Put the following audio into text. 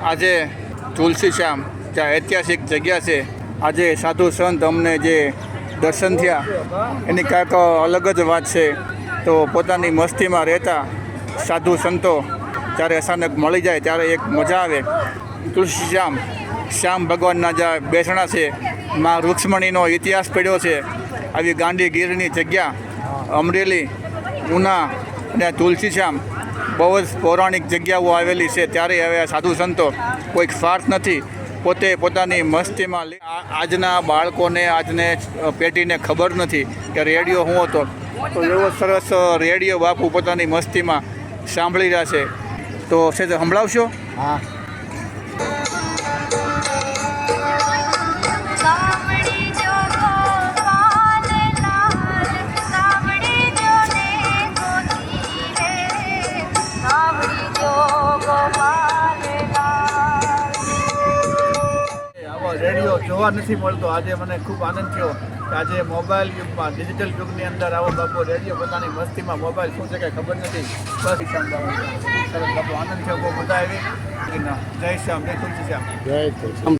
આજે તુલસી શ્યામ જ્યાં ઐતિહાસિક જગ્યા છે, આજે સાધુ સંત અમને જે દર્શન થયા એની કાંઈક અલગ જ વાત છે. તો પોતાની મસ્તીમાં રહેતા સાધુ સંતો જ્યારે અચાનક મળી જાય ત્યારે એક મજા આવે. તુલસી શ્યામ ભગવાનના જ્યાં બેસણા છે, માં રૂક્ષ્મણીનો ઇતિહાસ પડ્યો છે. આવી ગાંધીગીરની જગ્યા અમરેલી, ઉના અને તુલસી શ્યામ બહુ જ પૌરાણિક જગ્યાઓ આવેલી છે. ત્યારે હવે સાધુ સંતો કોઈક સ્વાર્થ નથી, પોતે પોતાની મસ્તીમાં. આજના બાળકોને, આજને પેઢીને ખબર નથી કે રેડિયો શું હતો. તો એવો સરસ રેડિયો બાપુ પોતાની મસ્તીમાં સાંભળી રહ્યા છે. તો છે સંભળાવશો? હા. રેડિયો જોવા નથી મળતો. આજે મને ખૂબ આનંદ થયો કે આજે મોબાઈલ યુગમાં, ડિજિટલ યુગની અંદર આવો બાપુ રેડિયો પોતાની મસ્તીમાં, મોબાઈલ શું છે કંઈ ખબર નથી. બસ સરસ બાપુ, આનંદ થયો, બહુ મજા આવી. જય શ્યામ, જય તુલસી શ્યામ. જય તુલસી.